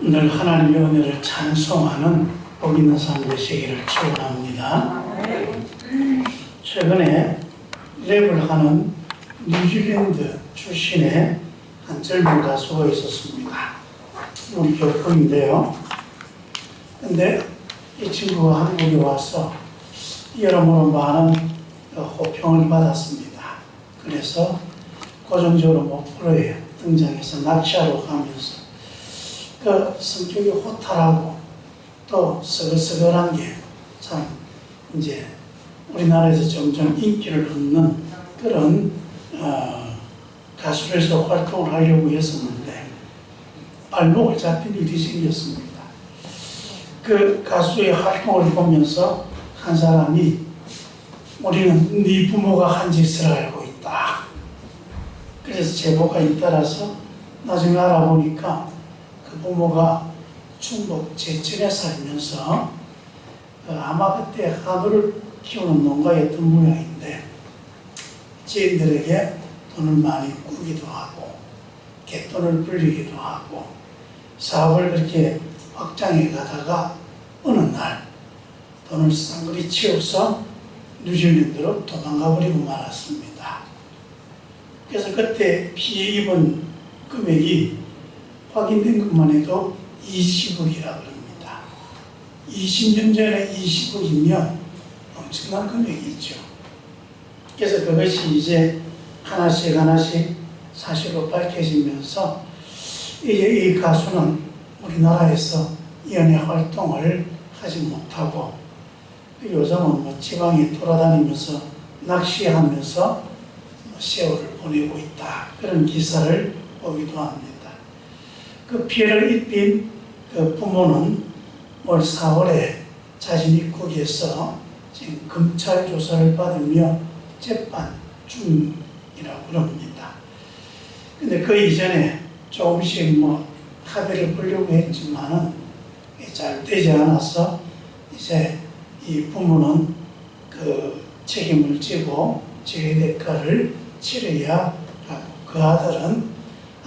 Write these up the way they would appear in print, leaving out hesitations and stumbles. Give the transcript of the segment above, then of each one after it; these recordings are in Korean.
늘 하나님의 은혜를 찬송하는 복 있는 삶 되시기를 축원합니다. 최근에 랩을 하는 뉴질랜드 출신의 한 젊은 가수가 있었습니다. 우리 교포인데요. 근데 이 친구가 한국에 와서 여러모로 많은 호평을 받았습니다. 그래서 고정적으로 프로에 등장해서 납치하러 가면서 그 성격이 호탕하고 또 서글서글한 게 참 이제 우리나라에서 점점 인기를 얻는 그런 가수로서 활동을 하려고 했었는데 발목을 잡힌 일이 생겼습니다. 그 가수의 활동을 보면서 한 사람이 우리는 네 부모가 한 짓을 알고 있다. 그래서 제보가 잇따라서 나중에 알아보니까 그 부모가 충북 제천에 살면서 아마 그때 한우를 키우는 농가였던 모양인데 지인들에게 돈을 많이 꾸기도 하고 갯돈을 불리기도 하고 사업을 그렇게 확장해 가다가 어느 날 돈을 쌍그리 치워서 뉴질랜드로 도망가 버리고 말았습니다. 그래서 그때 피해 입은 금액이 확인된 것만 해도 20억이라 그럽니다. 20년 전에 20억이면 엄청난 금액이죠. 그래서 그것이 이제 하나씩 사실로 밝혀지면서 이제 이 가수는 우리나라에서 연예 활동을 하지 못하고 요즘은 지방에 돌아다니면서 낚시하면서 세월을 보내고 있다. 그런 기사를 보기도 합니다. 그 피해를 입힌 그 부모는 올 4월에 자신 입국해서 지금 검찰 조사를 받으며 재판 중이라고 그럽니다. 근데 그 이전에 조금씩 합의를 보려고 했지만은 잘 되지 않아서 이제 이 부모는 그 책임을 지고 재해 대가를 치러야 하고 그 아들은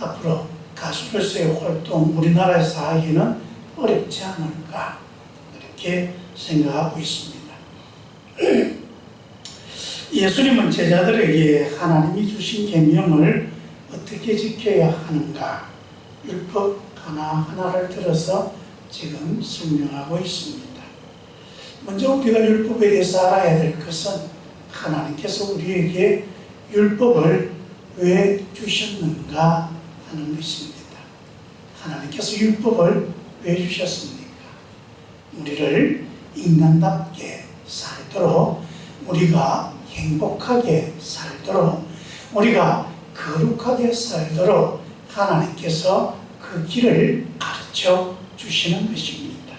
앞으로 가수로서의 활동 우리나라에서 하기는 어렵지 않을까 그렇게 생각하고 있습니다. 예수님은 제자들에게 하나님이 주신 계명을 어떻게 지켜야 하는가 율법 하나하나를 들어서 지금 설명하고 있습니다. 먼저 우리가 율법에 대해서 알아야 될 것은 하나님께서 우리에게 율법을 왜 주셨는가 하는 것입니다. 하나님께서 율법을 왜 주셨습니까? 우리를 인간답게 살도록, 우리가 행복하게 살도록, 우리가 거룩하게 살도록 하나님께서 그 길을 가르쳐 주시는 것입니다.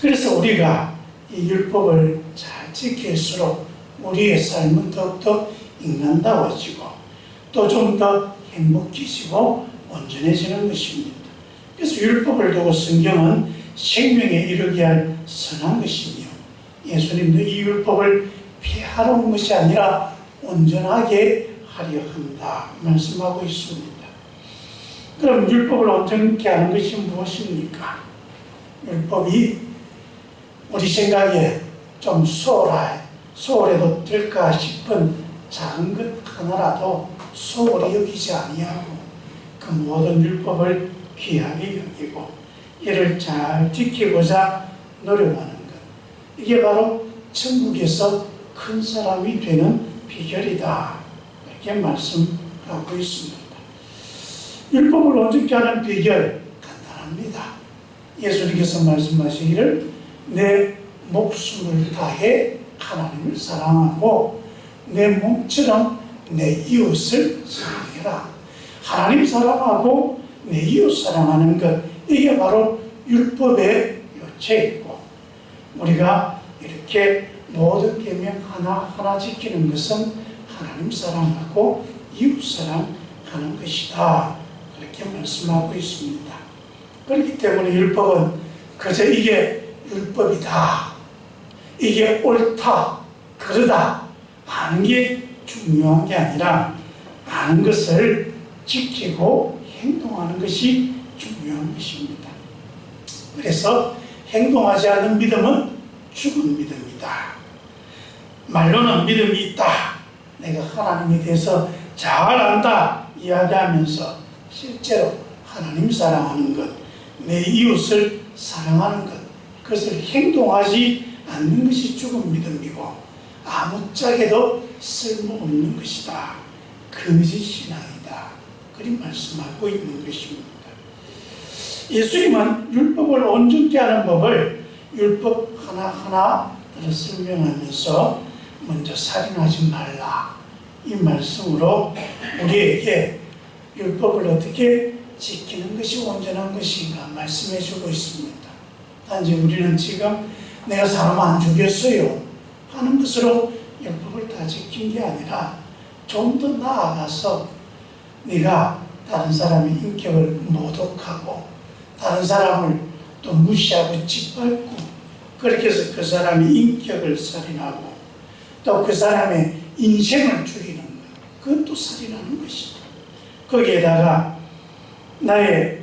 그래서 우리가 이 율법을 잘 지킬수록 우리의 삶은 더욱더 인간다워지고 또 좀 더 행복해지고 온전해지는 것입니다. 그래서 율법을 두고 성경은 생명에 이르게 할 선한 것이며 예수님도 이 율법을 폐하러 온 것이 아니라 온전하게 하려 한다 말씀하고 있습니다. 그럼 율법을 온전케 하는 것이 무엇입니까? 율법이 우리 생각에 좀 소홀해도 될까 싶은 작은 것 하나라도 소홀히 여기지 아니하고 그 모든 율법을 귀하게 여기고 이를 잘 지키고자 노력하는 것, 이게 바로 천국에서 큰 사람이 되는 비결이다 이렇게 말씀하고 있습니다. 율법을 온전케 하는 비결 간단합니다. 예수님께서 말씀하시기를 내 목숨을 다해 하나님을 사랑하고 내 몸처럼 내 이웃을 사랑해라. 하나님 사랑하고 내 이웃 사랑하는 것, 이게 바로 율법의 요체이고 우리가 이렇게 모든 계명 하나하나 지키는 것은 하나님 사랑하고 이웃 사랑하는 것이다 그렇게 말씀하고 있습니다. 그렇기 때문에 율법은 그저 이게 율법이다, 이게 옳다, 그러다 하는 게 중요한 게 아니라 아는 것을 지키고 행동하는 것이 중요한 것입니다. 그래서 행동하지 않는 믿음은 죽은 믿음이다. 말로는 믿음이 있다. 내가 하나님에 대해서 잘 안다 이야기하면서 실제로 하나님 사랑하는 것, 내 이웃을 사랑하는 것, 그것을 행동하지 않는 것이 죽은 믿음이고 아무짝에도 쓸모없는 것이다. 거짓 신앙이다. 그리 말씀하고 있는 것입니다. 예수님은 율법을 온전케 하는 법을 율법 하나하나 설명하면서 먼저 살인하지 말라 이 말씀으로 우리에게 율법을 어떻게 지키는 것이 온전한 것인가 말씀해 주고 있습니다. 단지 우리는 지금 내가 사람 안 죽였어요 하는 것으로 율법을 다 지킨 게 아니라 좀 더 나아가서 네가 다른 사람의 인격을 모독하고 다른 사람을 또 무시하고 짓밟고 그렇게 해서 그 사람의 인격을 살인하고 또 그 사람의 인생을 죽이는 것, 그것도 살인하는 것이다. 거기에다가 나의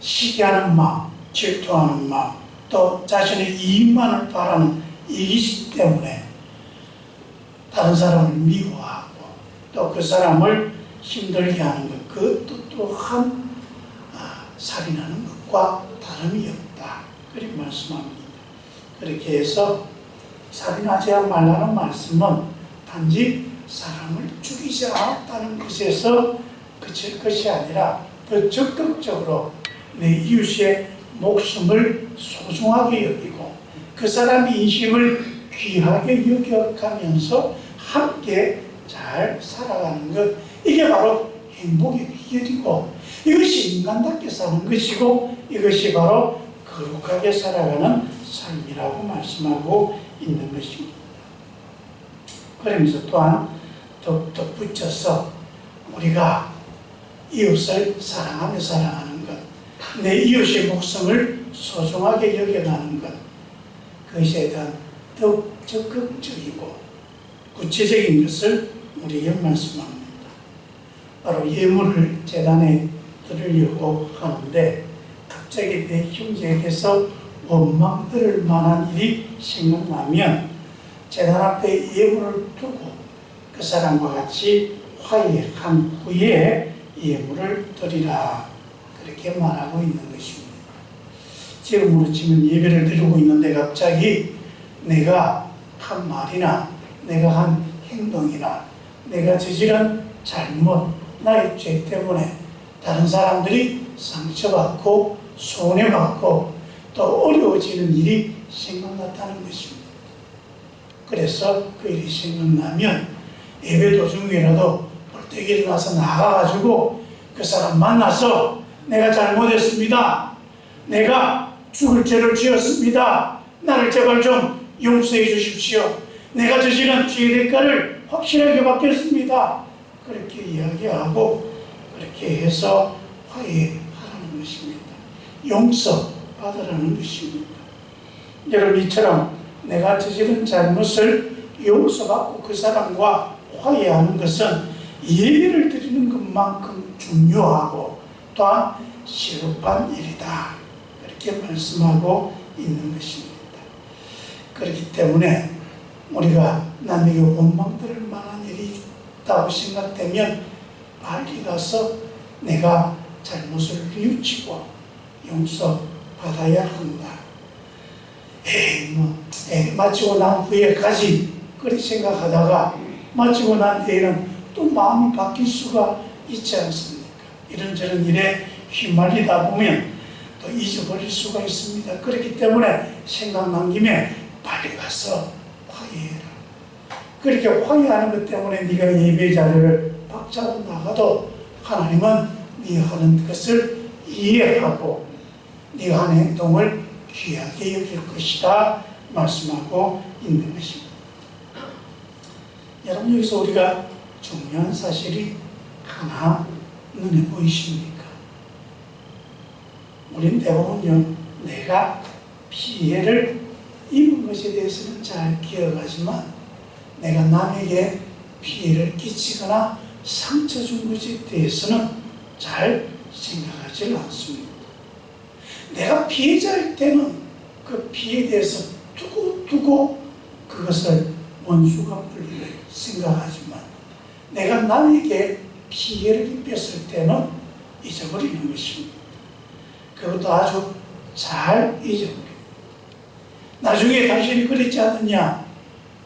시기하는 마음, 질투하는 마음, 또 자신의 이익만을 바라는 이기심 때문에 다른 사람을 미워하고 또 그 사람을 힘들게 하는 것, 그것도 또한 살인하는 것과 다름이 없다. 그렇게 말씀합니다. 그렇게 해서 살인하지 말라는 말씀은 단지 사람을 죽이지 않았다는 것에서 그칠 것이 아니라 더 적극적으로 내 이웃의 목숨을 소중하게 여기고 그 사람의 인심을 귀하게 여겨가면서 함께 잘 살아가는 것, 이게 바로 행복의 비결이고 이것이 인간답게 사는 것이고 이것이 바로 거룩하게 살아가는 삶이라고 말씀하고 있는 것입니다. 그러면서 또한 덧붙여서 우리가 이웃을 사랑하며 살아가는 것, 내 이웃의 목숨을 소중하게 여겨가는 것, 그것에 대한 더욱 적극적이고 구체적인 것을 우리에게 말씀합니다. 바로 예물을 제단에 드리려고 하는데 갑자기 내 형제에게서 원망 들을 만한 일이 생각나면 제단 앞에 예물을 두고 그 사람과 같이 화해한 후에 예물을 드리라, 그렇게 말하고 있는 것입니다. 지금으로 치면 예배를 드리고 있는데 갑자기 내가 한 말이나 내가 한 행동이나 내가 저지른 잘못, 나의 죄 때문에 다른 사람들이 상처받고 손해받고 또 어려워지는 일이 생각났다는 것입니다. 그래서 그 일이 생각나면 예배 도중이라도 벌떡 일어나서 나가가지고 그 사람 만나서 내가 잘못했습니다. 내가 죽을 죄를 지었습니다. 나를 제발 좀 용서해 주십시오. 내가 저지른 죄의 대가를 확실하게 받겠습니다. 그렇게 이야기하고 그렇게 해서 화해하라는 것입니다. 용서받으라는 것입니다. 여러분, 이처럼 내가 저지른 잘못을 용서받고 그 사람과 화해하는 것은 예배를 드리는 것만큼 중요하고 또한 시급한 일이다. 그렇게 말씀하고 있는 것입니다. 그렇기 때문에 우리가 남에게 원망 들을 만한 일이 있다고 생각되면 빨리 가서 내가 잘못을 뉘우치고 용서받아야 한다. 마치고 난 후에까지 그렇게 생각하다가 마치고 난 뒤에는 또 마음이 바뀔 수가 있지 않습니까? 이런저런 일에 휘말리다 보면 또 잊어버릴 수가 있습니다. 그렇기 때문에 생각난 김에 빨리 가서 화해해라. 그렇게 화해하는 것 때문에 네가 예배 자리를 박차고 나가도 하나님은 네 하는 것을 이해하고 네 하는 행동을 귀하게 여길 것이다 말씀하고 있는 것입니다. 여러분, 여기서 우리가 중요한 사실이 하나 눈에 보이십니까? 우린 대부분요, 내가 피해를 입은 것에 대해서는 잘 기억하지만 내가 남에게 피해를 끼치거나 상처 준 것에 대해서는 잘 생각하지 않습니다. 내가 피해자일 때는 그 피해에 대해서 두고 그것을 원수가 불리를 생각하지만 내가 남에게 피해를 입혔을 때는 잊어버리는 것입니다. 그것도 아주 잘 잊어버립니다. 나중에 당신이 그랬지 않느냐,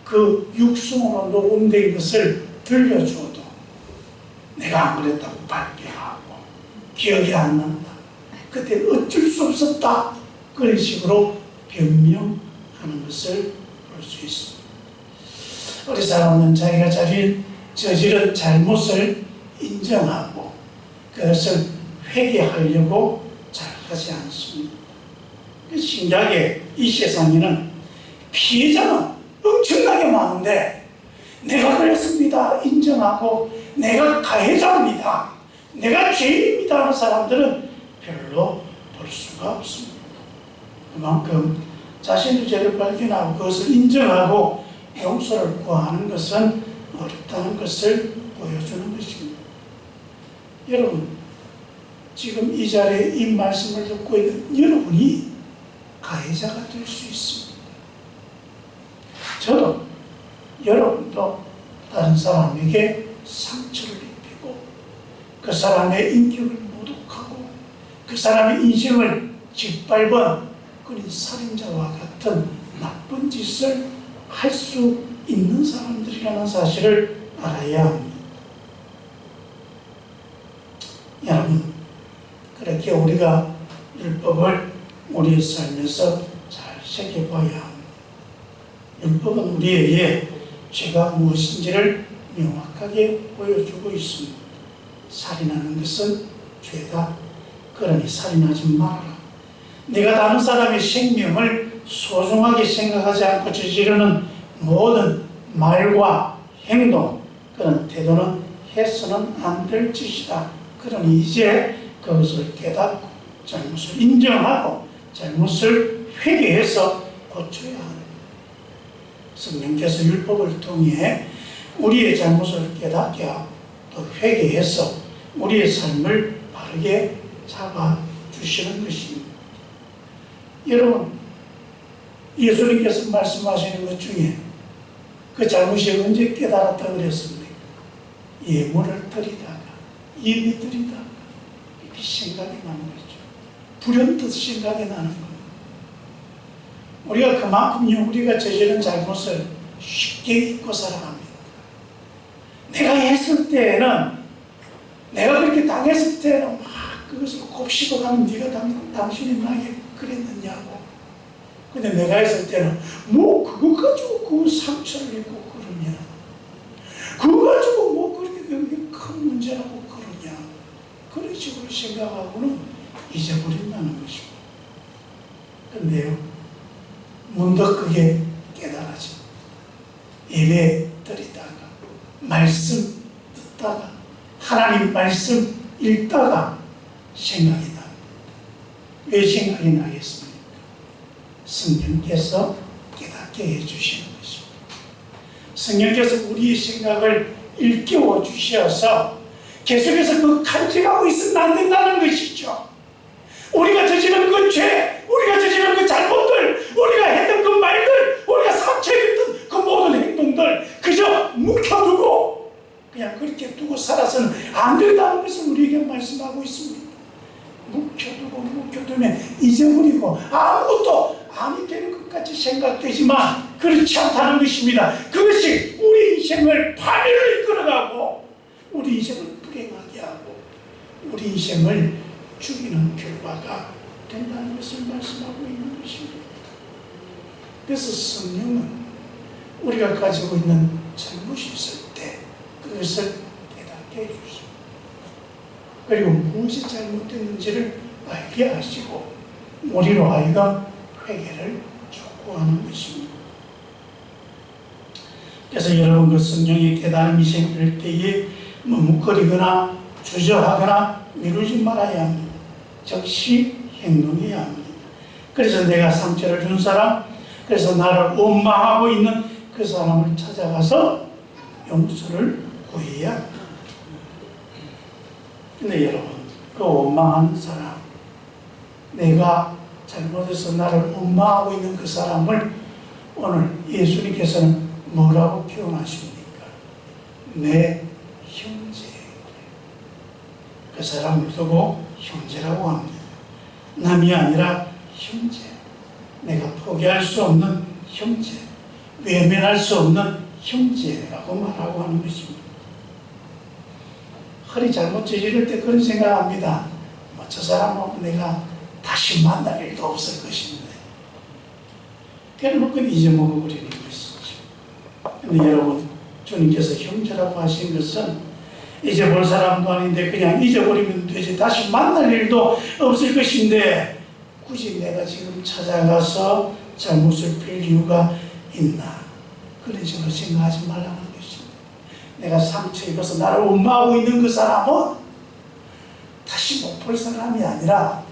그 육성으로 녹음된 것을 들려줘도 내가 안 그랬다고 발뺌하고 기억이 안 난다, 그때 어쩔 수 없었다, 그런 식으로 변명하는 것을 볼 수 있습니다. 우리 사람은 자기가 저지른 잘못을 인정하고 그것을 회개하려고 잘 하지 않습니다. 신기하게 이 세상에는 피해자는 엄청나게 많은데 내가 그랬습니다 인정하고 내가 가해자입니다, 내가 죄인입니다 하는 사람들은 별로 볼 수가 없습니다. 그만큼 자신의 죄를 발견하고 그것을 인정하고 용서를 구하는 것은 어렵다는 것을 보여주는 것입니다. 여러분, 지금 이 자리에 이 말씀을 듣고 있는 여러분이 가해자가 될 수 있습니다. 저도 여러분도 다른 사람에게 상처를 입히고 그 사람의 인격을 모독하고 그 사람의 인생을 짓밟은 그런 살인자와 같은 나쁜 짓을 할 수 있는 사람들이라는 사실을 알아야 합니다. 여러분, 그렇게 우리가 율법을 우리의 삶에서 잘 새겨봐야 합니다. 율법은 우리에게 죄가 무엇인지를 명확하게 보여주고 있습니다. 살인하는 것은 죄다. 그러니 살인하지 말아라. 내가 다른 사람의 생명을 소중하게 생각하지 않고 저지르는 모든 말과 행동, 그런 태도는 해서는 안 될 짓이다. 그러니 이제 그것을 깨닫고 잘못을 인정하고 잘못을 회개해서 고쳐야 합니다. 성령께서 율법을 통해 우리의 잘못을 깨닫게 하고 또 회개해서 우리의 삶을 바르게 잡아주시는 것입니다. 여러분, 예수님께서 말씀하시는 것 중에 그 잘못이 언제 깨달았다고 그랬습니까? 예물을 드리다가, 예배 드리다가 이렇게 생각이 나는 거죠. 불현듯 생각이 나는 겁니다. 우리가 그만큼요, 우리가 저지른 잘못을 쉽게 잊고 살아갑니다. 내가 했을 때에는, 내가 그렇게 당했을 때는 막 그것을 곱씹어가면 네가 당신이 나에게 그랬느냐고. 근데 내가 했을 때는 뭐 그거 가지고 그 상처를 입고 그러냐, 그거 가지고 뭐 그렇게 큰 문제라고 그러냐, 그런 식으로 생각하고는 잊어버린다는 것입니다. 근데요, 문득 그게 깨달아져. 예배 드리다가, 말씀 듣다가, 하나님 말씀 읽다가 생각이 납니다. 왜 생각이 나겠습니까? 성령께서 깨닫게 해주시는 것입니다. 성령께서 우리의 생각을 일깨워 주셔서 계속해서 그 간직하고 있으면 안 된다는 것이죠. 우리가 저지른 그 죄, 우리가 저지른 그 잘못들, 우리가 했던 그 말들, 우리가 상처입었던 그 모든 행동들 그저 묵혀두고 그냥 그렇게 두고 살아서는 안 된다는 것을 우리에게 말씀하고 있습니다. 묵혀두면 잊어버리고 아무것도 아니 되는 것 같이 생각되지만 그렇지 않다는 것입니다. 그것이 우리 인생을 파멸을 이끌어가고 우리 인생을 불행하게 하고 우리 인생을 죽이는 결과가 된다는 것을 말씀하고 있는 것입니다. 그래서 성령은 우리가 가지고 있는 잘못이 있을 때 그것을 깨닫게 해주십니다. 그리고 무엇이 잘못됐는지를 알게 하시고 우리로 하여금 회개를 촉구하는 것입니다. 그래서 여러분, 그 성령의 깨달음이 생길 때에 머뭇거리거나 주저하거나 미루지 말아야 합니다. 즉시 행동해야 합니다. 그래서 내가 상처를 준 사람, 그래서 나를 원망하고 있는 그 사람을 찾아가서 용서를 구해야 합니다. 근데 여러분, 그 원망하는 사람, 내가 잘못해서 나를 원망하고 있는 그 사람을 오늘 예수님께서는 뭐라고 표현하십니까? 내 형제. 그 사람을 두고 형제라고 합니다. 남이 아니라 형제. 내가 포기할 수 없는 형제, 외면할 수 없는 형제라고 말하고 하는 것입니다. 허리 잘못 저지를 때 그런 생각합니다. 뭐 저 사람하고 내가 다시 만날 일도 없을 것인데 결국은 잊어먹어버리는 것이죠. 근데 여러분, 주님께서 형제라고 하신 것은 잊어볼 사람도 아닌데 그냥 잊어버리면 되지 다시 만날 일도 없을 것인데 굳이 내가 지금 찾아가서 잘못을 빌 이유가 있나, 그런 식으로 생각하지 말라는 것입니다. 내가 상처 입어서 나를 원망하고 있는 그 사람은 다시 못 볼 사람이 아니라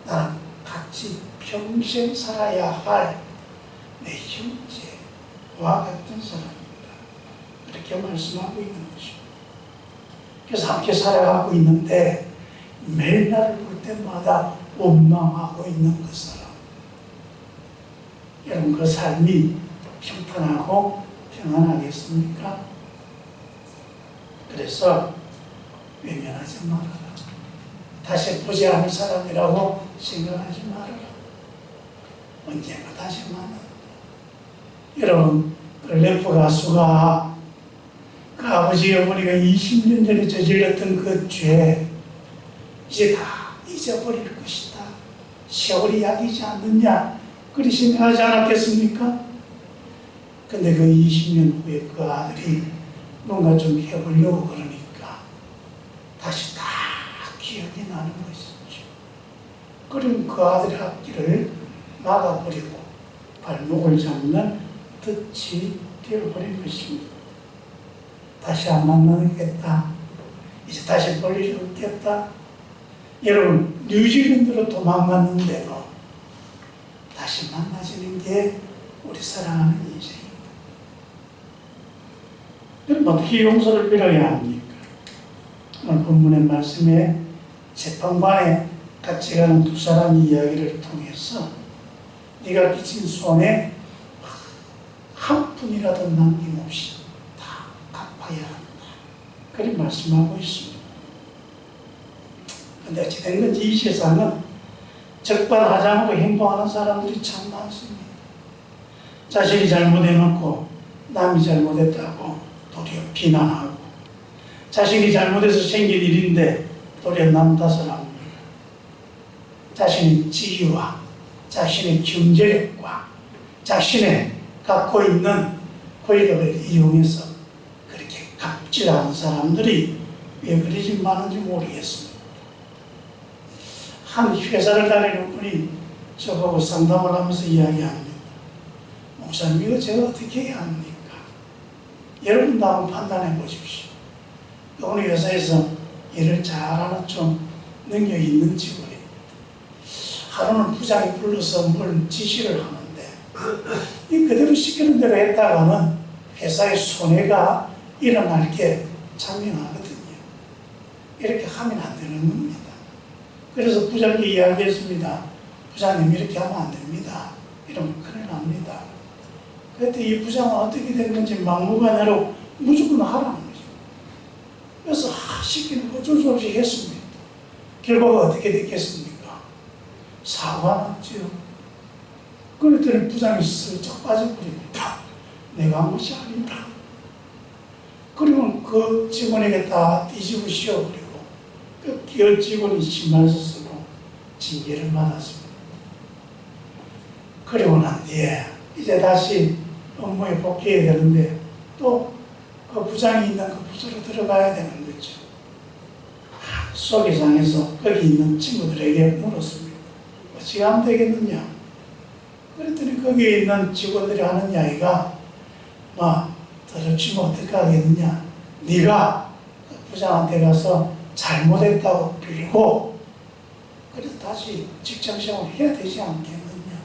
나랑 같이 평생 살아야 할 내 형제와 같은 사람입니다. 그렇게 말씀하고 있는 것입니다. 그래서 함께 살아가고 있는데 매일 나를 볼 때마다 원망하고 있는 그 사람, 여러분 그 삶이 평탄하고 평안하겠습니까? 그래서 외면하지 말아라. 다시 보지 않을 사람이라고 생각하지 말아라. 언젠가 다시 만난다. 여러분, 그 래퍼 가수가 그 아버지 어머니가 20년 전에 저질렀던 그 죄 이제 다 잊어버릴 것이다. 세월이 약이지 않느냐, 그리 생각하지 않았겠습니까? 근데 그 20년 후에 그 아들이 뭔가 좀 해보려고 그러니까 다시 다 기억이 나는 것이죠. 그럼 그 아들의 앞길을 막아버리고 발목을 잡는 덫이 되어버린 것입니다. 다시 안 만나겠다. 이제 다시 볼 일이 없겠다. 여러분, 뉴질랜드로 도망갔는데도 다시 만나지는 게 우리 사랑하는 인생입니다. 그럼 어떻게 용서를 빌어야 합니까? 오늘 본문의 말씀에 재판관에 같이 가는 두 사람의 이야기를 통해서 네가 끼친 손에 한 푼이라도 남김없이 다 갚아야 한다. 그렇게 말씀하고 있습니다. 근데 어찌 된 건지 이 세상은 적반하장으로 행동하는 사람들이 참 많습니다. 자신이 잘못해놓고 남이 잘못했다고 도리어 비난하고, 자신이 잘못해서 생긴 일인데 도리어 남 탓을 합니다. 자신의 지위와 자신의 경제력과 자신의 갖고 있는 권력을 이용해서 그렇게 갑질하는 사람들이 왜 그리 많은지 모르겠습니다. 한 회사를 다니는 분이 저보고 상담을 하면서 이야기합니다. 목사님, 이거 제가 어떻게 해야 합니까? 여러분도 한번 판단해 보십시오. 어느 회사에서 일을 잘하는 좀 능력 있는 직원이 하루는 부장이 불러서 뭘 지시를 하는데 이 그대로 시키는 대로 했다가는 회사의 손해가 일어날 게 장명하거든요. 이렇게 하면 안 되는 겁니다. 그래서 부장님께 이야기했습니다. 부장님, 이렇게 하면 안 됩니다. 이러면 큰일 납니다. 그때 이 부장은 어떻게 된 건지 막무가내로 무조건 하라는 거죠. 그래서 시키는 거 어쩔 수 없이 했습니다. 결과가 어떻게 됐겠습니까? 사고가 났죠. 그랬더니 부장이 슬쩍 빠져버립니다. 내가 한 것이 아니다. 그러면 그 직원에게 다 뒤집어 씌워버리고 그 기업 직원이 신발 스스로 징계를 받았습니다. 그리고 난 뒤에 이제 다시 업무에 복귀해야 되는데 또 그 부장이 있는 그 부서로 들어가야 되는 거죠. 속이 상해서 거기 있는 친구들에게 물었습니다. 어찌 하면 되겠느냐? 그랬더니 거기에 있는 직원들이 하는 이야기가 더럽지면 어떻게 하겠느냐? 네가 그 부장한테 가서 잘못했다고 빌고 그래서 다시 직장생활 해야 되지 않겠느냐?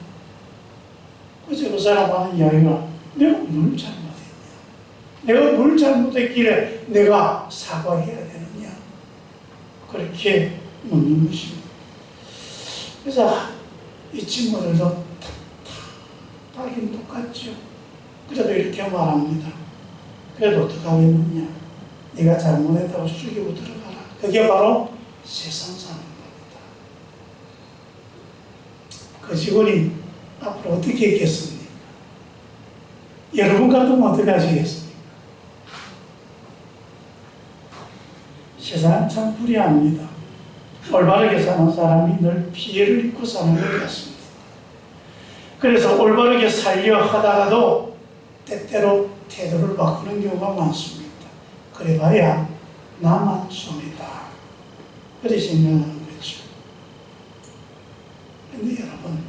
그래서 그 사람 하는 이야기가 내가 뭘 잘못했냐? 내가 뭘 잘못했길래 내가 사과해야 되느냐? 그렇게 묻는 것입니다. 그래서 이 친구들도 하긴 똑같죠. 그래도 이렇게 말합니다. 그래도 어떡하겠느냐. 네가 잘못했다고 죽이고 들어가라. 그게 바로 세상 사는 겁니다. 그 직원이 앞으로 어떻게 했겠습니까? 여러분 같으면 어떻게 하시겠습니까? 세상은 참 불의합니다. 올바르게 사는 사람이 늘 피해를 입고 사는 것 같습니다. 그래서 올바르게 살려 하다가도 때때로 태도를 바꾸는 경우가 많습니다. 그래봐야 나만 손해다. 그렇게 생각하는 거죠. 그런데 여러분,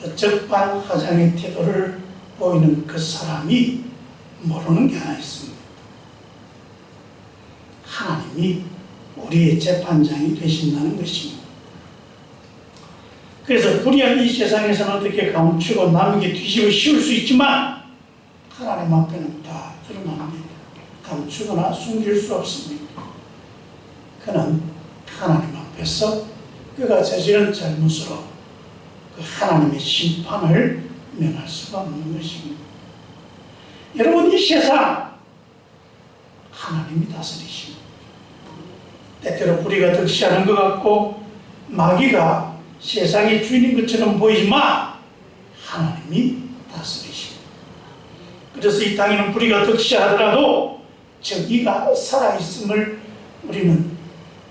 그 적반하장의 태도를 보이는 그 사람이 모르는 게 하나 있습니다. 하나님이 우리의 재판장이 되신다는 것입니다. 그래서 불의한 이 세상에서는 어떻게 감추고 남에게 뒤집어 씌울 수 있지만 하나님 앞에는 다 드러납니다. 감추거나 숨길 수 없습니다. 그는 하나님 앞에서 그가 저지른 잘못으로 그 하나님의 심판을 면할 수가 없는 것입니다. 여러분, 이 세상 하나님이 다스리십니다. 때때로 우리가 득시하는 것 같고 마귀가 세상의 주인인 것처럼 보이지만 하나님이 다스리십니다. 그래서 이 땅에는 불의가 득시하더라도 정의가 살아있음을 우리는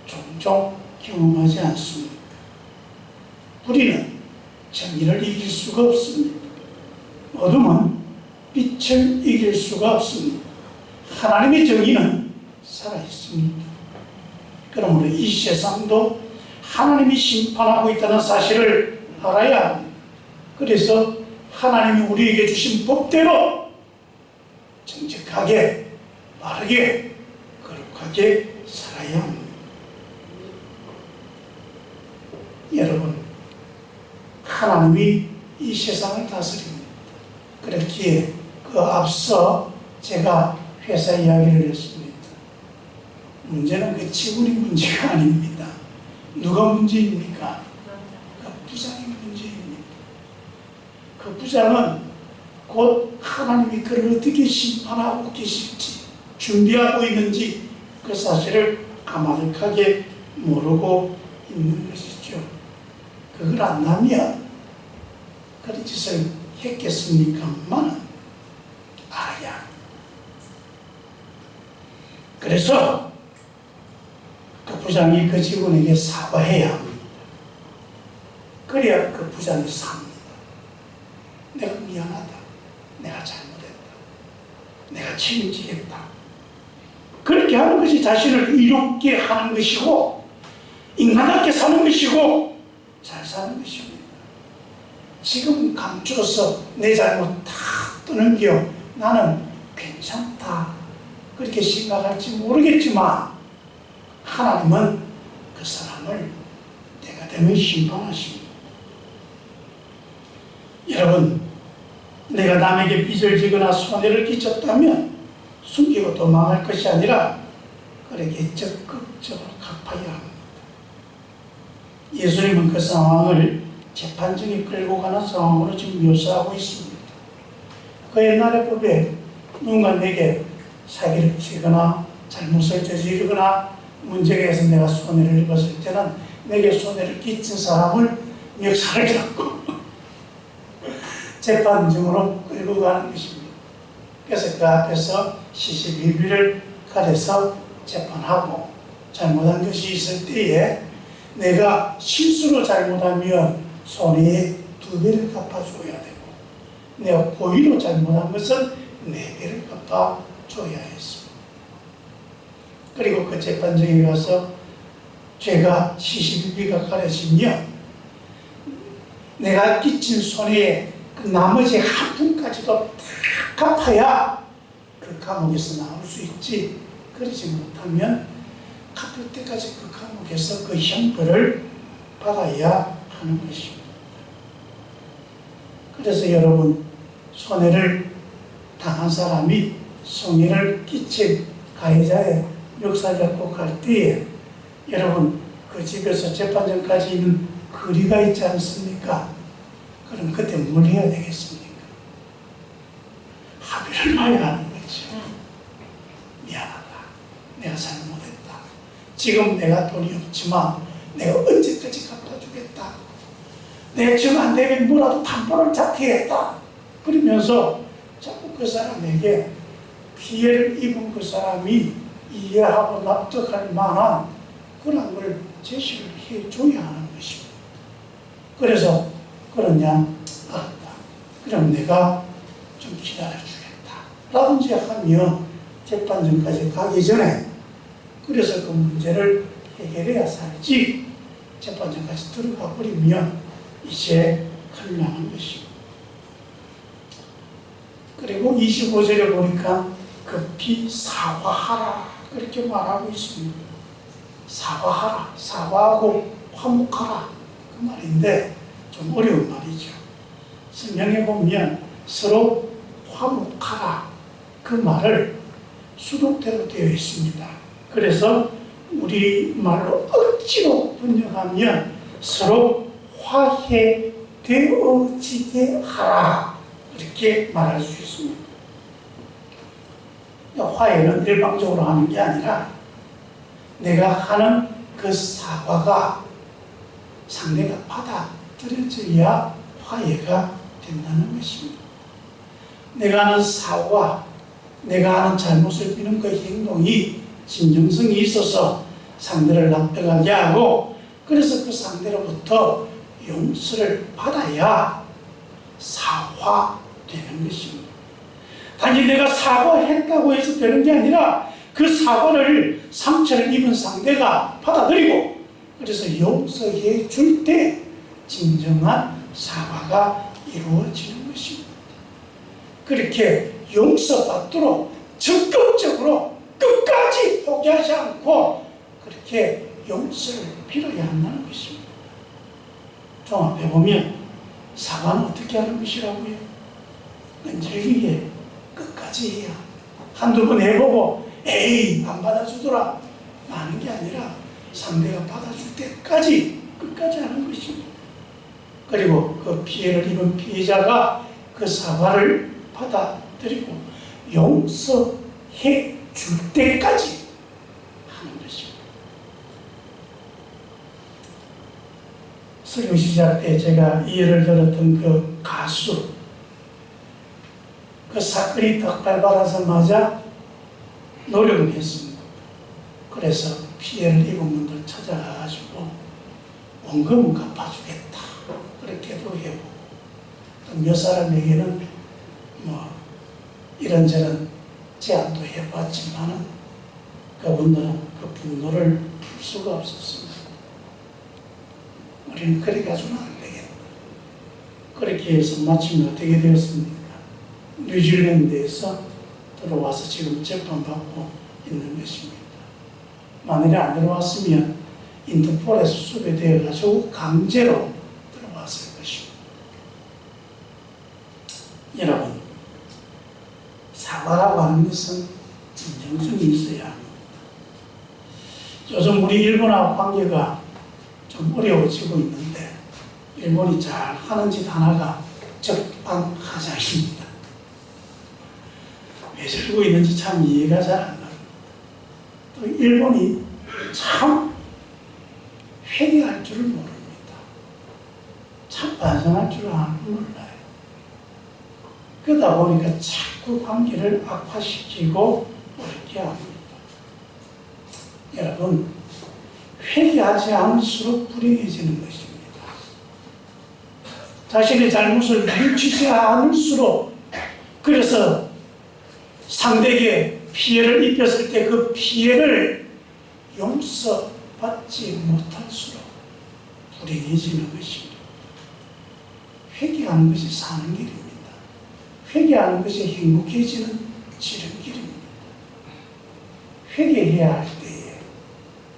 종종 경험하지 않습니다. 불의는 정의를 이길 수가 없습니다. 어둠은 빛을 이길 수가 없습니다. 하나님의 정의는 살아있습니다. 그러므로 이 세상도 하나님이 심판하고 있다는 사실을 알아야 합니다. 그래서 하나님이 우리에게 주신 법대로 정직하게, 바르게, 거룩하게 살아야 합니다. 여러분, 하나님이 이 세상을 다스립니다. 그렇기에 그 앞서 제가 회사 이야기를 했습니다. 문제는 그 직원이 문제가 아닙니다. 누가 문제입니까? 그 부장이 문제입니다. 그 부장은 곧 하나님이 그를 어떻게 심판하고 계실지, 준비하고 있는지 그 사실을 까마득하게 모르고 있는 것이죠. 그걸 안다면 그런 짓을 했겠습니까만은 알아야 합니다. 그래서 그 부장이 그 직원에게 사과해야 합니다. 그래야 그 부장이 삽니다. 내가 미안하다. 내가 잘못했다. 내가 책임지겠다. 그렇게 하는 것이 자신을 이롭게 하는 것이고 인간답게 사는 것이고 잘 사는 것입니다. 지금 감추어서 내 잘못 다 떠넘겨 나는 괜찮다 그렇게 생각할지 모르겠지만 하나님은 그 사람을 때가 되면 심판하십니다. 여러분, 내가 남에게 빚을 지거나 손해를 끼쳤다면 숨기고 도망할 것이 아니라 그에게 적극적으로 갚아야 합니다. 예수님은 그 상황을 재판정에 끌고 가는 상황으로 지금 묘사하고 있습니다. 그 옛날의 법에 누군가 내게 사기를 치거나 잘못을 저지르거나 문제가 있어서 내가 손해를 입었을 때는 내게 손해를 끼친 사람을 멱살을 잡고 재판정으로 끌고 가는 것입니다. 그래서 그 앞에서 시시비비를 가려서 재판하고 잘못한 것이 있을 때에 내가 실수로 잘못하면 손해의 2배를 갚아줘야 되고 내가 고의로 잘못한 것은 4배를 갚아줘야 했습니다. 그리고 그 재판정에 가서 죄가 시시비비가 가려지면 내가 끼친 손해의 그 나머지 한 푼까지도 다 갚아야 그 감옥에서 나올 수 있지. 그러지 못하면 갚을 때까지 그 감옥에서 그 형벌을 받아야 하는 것입니다. 그래서 여러분, 손해를 당한 사람이 손해를 끼친 가해자의 멱살 잡고 갈 때에 여러분 그 집에서 재판정까지 있는 거리가 있지 않습니까? 그럼 그때 뭘 해야 되겠습니까? 합의를 봐야 하는 거죠. 미안하다. 내가 잘못했다. 지금 내가 돈이 없지만 내가 언제까지 갚아주겠다. 내가 지금 안 되면 뭐라도 담보를 잡히겠다. 그러면서 자꾸 그 사람에게 피해를 입은 그 사람이 이해하고 납득할 만한 그런 걸 제시를 해줘야 하는 것입니다. 그래서 그러냐? 알았다. 그럼 내가 좀 기다려주겠다. 라든지 하면 재판정까지 가기 전에 그래서 그 문제를 해결해야 살지 재판정까지 들어가 버리면 이제 큰일 나는 것입니다. 그리고 25절에 보니까 급히 사과하라 그렇게 말하고 있습니다. 사과하라, 사과하고 화목하라 그 말인데 좀 어려운 말이죠. 성경에 보면 서로 화목하라 그 말을 수동태로 되어 있습니다. 그래서 우리말로 억지로 번역하면 서로 화해되어지게 하라 이렇게 말할 수 있습니다. 화해는 일방적으로 하는 게 아니라 내가 하는 그 사과가 상대가 받아들여져야 화해가 된다는 것입니다. 내가 하는 사과, 내가 하는 잘못을 비는 그 행동이 진정성이 있어서 상대를 납득하게 하고 그래서 그 상대로부터 용서를 받아야 사화되는 것입니다. 단지 내가 사과했다고 해서 되는 게 아니라 그 사과를 상처를 입은 상대가 받아들이고 그래서 용서해 줄 때 진정한 사과가 이루어지는 것입니다. 그렇게 용서받도록 적극적으로 끝까지 포기하지 않고 그렇게 용서를 빌어야 한다는 것입니다. 종합해 보면 사과는 어떻게 하는 것이라고요? 끈질기게 끝까지 해야 합니다. 한두 번 해보고 에이 안 받아주더라 하는 게 아니라 상대가 받아줄 때까지 끝까지 하는 것입니다. 그리고 그 피해를 입은 피해자가 그 사과를 받아들이고 용서해 줄 때까지 하는 것입니다. 설교 시작 때 제가 예를 들었던 그 가수 그 사건이 딱 발발하자마자 노력을 했습니다. 그래서 피해를 입은 분들 찾아가지고 원금은 갚아주겠다 그렇게도 해보고 또 몇 사람에게는 뭐 이런저런 제안도 해봤지만은 그분들은 그 분노를 풀 수가 없었습니다. 우리는 그렇게 가지고는 안 되겠다. 그렇게 해서 마침내 어떻게 되었습니까? 뉴질랜드에서 들어와서 지금 재판받고 있는 것입니다. 만일에 안 들어왔으면 인터폴에서 수배되어가지고 강제로 들어왔을 것입니다. 여러분, 사과라고 하는 것은 진정성이 있어야 합니다. 요즘 우리 일본하고 관계가 좀 어려워지고 있는데 일본이 잘 하는 짓 하나가 적반하장입니다. 왜 저러고 있는지 참 이해가 잘 안 갑니다. 또 일본이 참 회개할 줄을 모릅니다. 참 반성할 줄을 몰라요. 그러다 보니까 자꾸 관계를 악화시키고 어렵게 합니다. 여러분, 회개하지 않을수록 불행해지는 것입니다. 자신의 잘못을 뉘우치지 않을수록 그래서 상대에게 피해를 입혔을 때 그 피해를 용서받지 못할수록 불행해지는 것입니다. 회개하는 것이 사는 길입니다. 회개하는 것이 행복해지는 지름길입니다. 회개해야 할 때에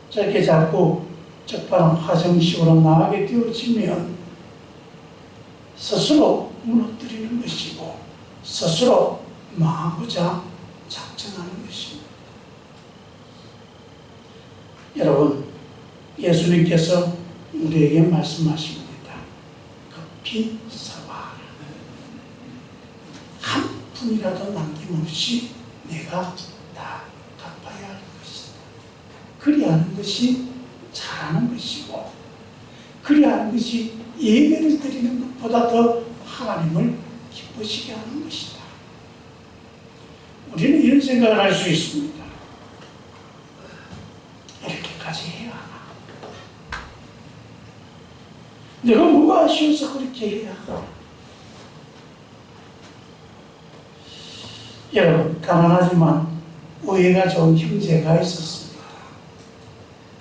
저렇게 자꾸 적반한 화정식으로 나가게 되어지면 스스로 무너뜨리는 것이고 스스로 망하고자 작정하는 것입니다. 여러분, 예수님께서 우리에게 말씀하십니다. 급히 사와라. 한 푼이라도 남김없이 내가 다 갚아야 할 것이다. 그리하는 것이 잘하는 것이고, 그리하는 것이 예배를 드리는 것보다 더 하나님을 기쁘시게 하는 것이다. 우리는 이런 생각을 할 수 있습니다. 이렇게까지 해야 하나? 내가 뭐가 아쉬워서 그렇게 해야 하나? 여러분, 가난하지만 의회가 좋은 형제가 있었습니다.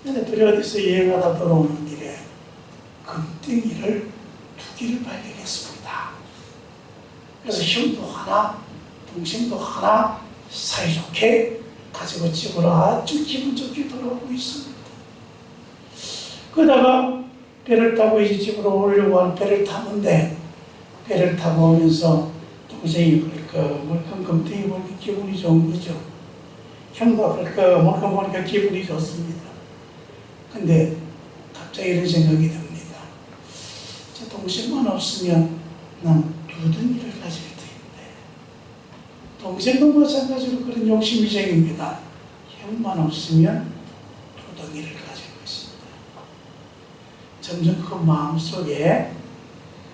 근데 둘이 어디서 여행하다 돌아오는 길에 금덩이를 2개를 발견했습니다. 그래서 형도 하나, 동생도 하나 사이좋게 가지고 집으로 아주 기분 좋게 돌아오고 있습니다. 그러다가 배를 타고 이제 집으로 오려고 하는 배를 탔는데, 배를 타고 오면서 동생이 멀컹 금덩이 보니까 기분이 좋은 거죠. 형도 멀컹 보니까 기분이 좋습니다. 근데 갑자기 이런 생각이 듭니다. 저 동생만 없으면 난 2덩이를 가질 텐데. 동생도 마찬가지로 그런 욕심이 생깁니다. 형만 없으면 2덩이를 가질 것입니다. 점점 그 마음속에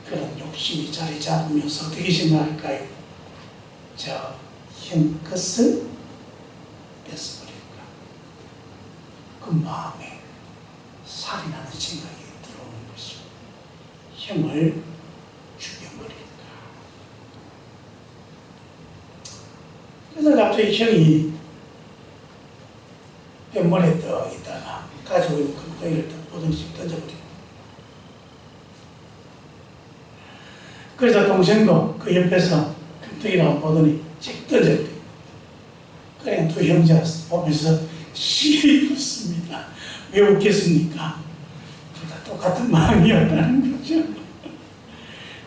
그런 욕심이 자리 잡으면서 어떻게 생각할까요? 저 형 것을 뺏어버릴까? 그 마음에 살인하는 생각이 들어오는 것입니다. 형을 죽여버릴까? 그래서 갑자기 형이 뱃머리에 떠 있다가 가지고 있는 금덩이를 보든씩 던져버립니다. 그래서 동생도 그 옆에서 금덩이를 한번 보더니 씩 던져버립니다. 그냥 두 형제가 보면서 시기 웃습니다. 왜 웃겠습니까? 둘 다 똑같은 마음이었다는 거죠.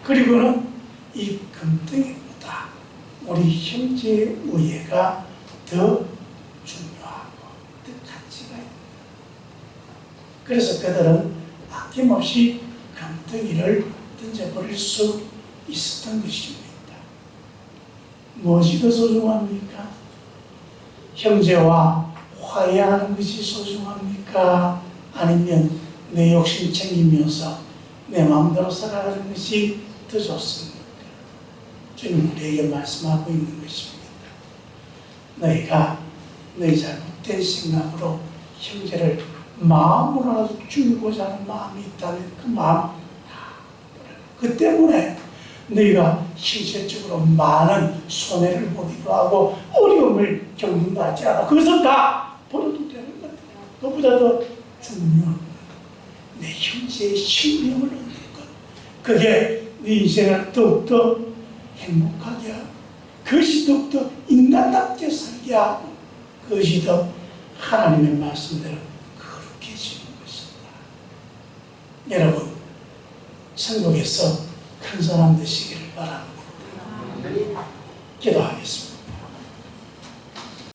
그리고는 이 금덩이보다 우리 형제의 우애가 더 중요하고 더 가치가 있다. 그래서 그들은 아낌없이 금덩이를 던져버릴 수 있었던 것입니다. 무엇이 더 소중합니까? 형제와 화해하는 것이 소중합니까? 아니면 내 욕심 챙기면서 내 마음대로 살아가는 것이 더 좋습니까? 주님 우리에게 말씀하고 있는 것입니다. 너희가 너희 잘못된 생각으로 형제를 마음으로라도 죽이고자 하는 마음이 있다면 그 마음 그 때문에 너희가 실질적으로 많은 손해를 보기도 하고 어려움을 겪는다 할지라도 그것은 다 버려도 되는 것. 그보다 더 중요한 것, 내 형제의 신명을 얻는 것. 그게 네 인생을 더욱더 행복하게 하고 그것이 더욱더 인간답게 살게 하고 그것이 더 하나님의 말씀대로 거룩해지는 것입니다. 여러분, 천국에서 큰 사람 되시기를 바랍니다. 기도하겠습니다.